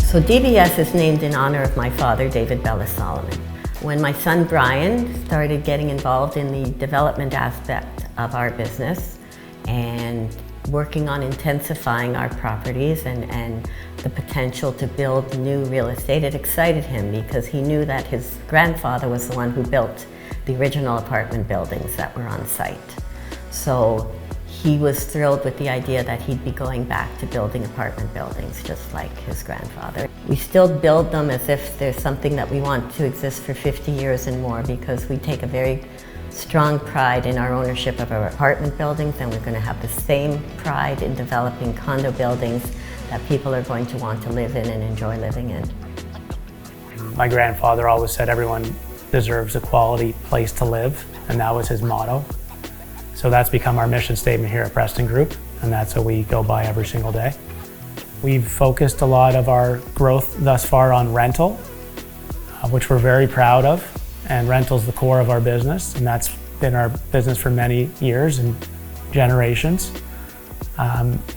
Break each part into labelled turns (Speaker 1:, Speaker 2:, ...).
Speaker 1: So DBS is named in honor of my father, David Bellis Solomon. When my son Brian started getting involved in the development aspect of our business and working on intensifying our properties and the potential to build new real estate, it excited him because he knew that his grandfather was the one who built the original apartment buildings that were on site. So he was thrilled with the idea that he'd be going back to building apartment buildings just like his grandfather. We still build them as if there's something that we want to exist for 50 years and more, because we take a very strong pride in our ownership of our apartment buildings, and we're going to have the same pride in developing condo buildings that people are going to want to live in and enjoy living in.
Speaker 2: My grandfather always said everyone deserves a quality place to live, and that was his motto. So that's become our mission statement here at Preston Group, and that's what we go by every single day. We've focused a lot of our growth thus far on rental, which we're very proud of, and rental's the core of our business, and that's been our business for many years and generations.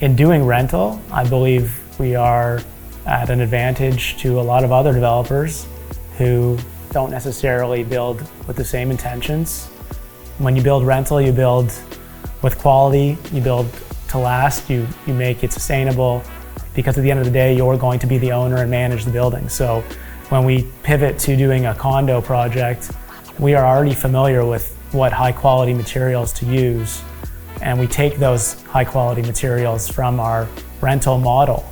Speaker 2: In doing rental, I believe we are at an advantage to a lot of other developers who don't necessarily build with the same intentions. When you build rental, you build with quality, you build to last, you make it sustainable, because at the end of the day, you're going to be the owner and manage the building. So when we pivot to doing a condo project, we are already familiar with what high quality materials to use, and we take those high quality materials from our rental model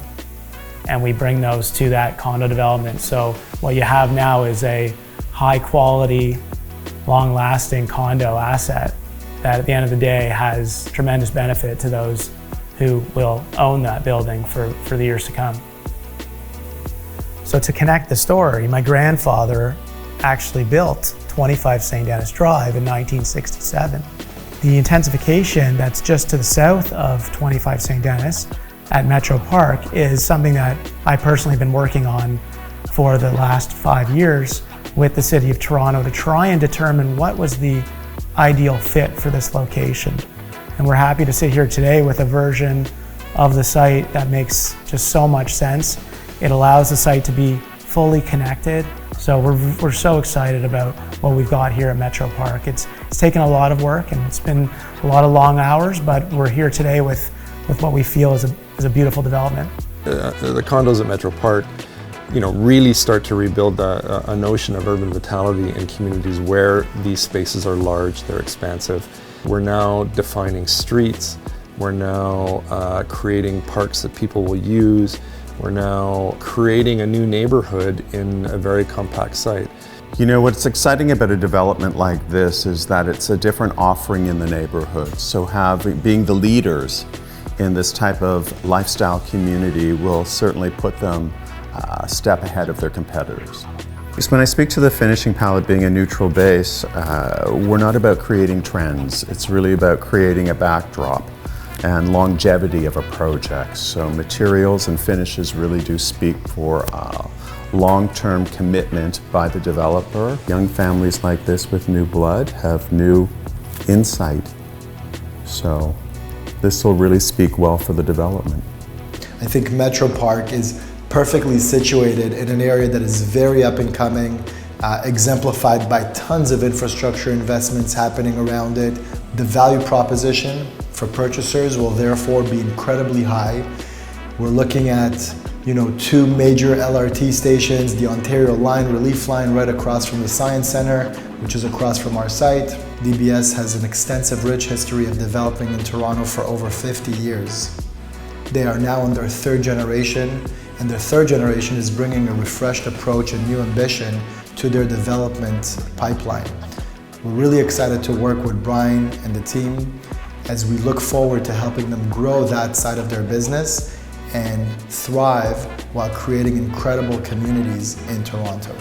Speaker 2: and we bring those to that condo development. So what you have now is a high quality, long-lasting condo asset that at the end of the day has tremendous benefit to those who will own that building for the years to come. So to connect the story, my grandfather actually built 25 St. Denis Drive in 1967. The intensification that's just to the south of 25 St. Denis at Metro Park is something that I personally have been working on for the last 5 years with the City of Toronto to try and determine what was the ideal fit for this location. And we're happy to sit here today with a version of the site that makes just so much sense. It allows the site to be fully connected. So we're so excited about what we've got here at Metro Park. It's taken a lot of work and it's been a lot of long hours, but we're here today with what we feel is a beautiful development.
Speaker 3: The condos at Metro Park, really start to rebuild a notion of urban vitality in communities where these spaces are large, they're expansive. We're now defining streets, we're now creating parks that people will use, we're now creating a new neighborhood in a very compact site.
Speaker 4: What's exciting about a development like this is that it's a different offering in the neighborhood. So being the leaders in this type of lifestyle community will certainly put them a step ahead of their competitors. So when I speak to the finishing palette being a neutral base, we're not about creating trends. It's really about creating a backdrop and longevity of a project. So materials and finishes really do speak for long-term commitment by the developer. Young families like this with new blood have new insight. So this will really speak well for the development.
Speaker 5: I think Metro Park is perfectly situated in an area that is very up and coming, exemplified by tons of infrastructure investments happening around it. The value proposition for purchasers will therefore be incredibly high. We're looking at two major LRT stations, the Ontario Line, Relief Line right across from the Science Center, which is across from our site. DBS has an extensive, rich history of developing in Toronto for over 50 years. They are now in their third generation, and their third generation is bringing a refreshed approach and new ambition to their development pipeline. We're really excited to work with Brian and the team as we look forward to helping them grow that side of their business and thrive while creating incredible communities in Toronto.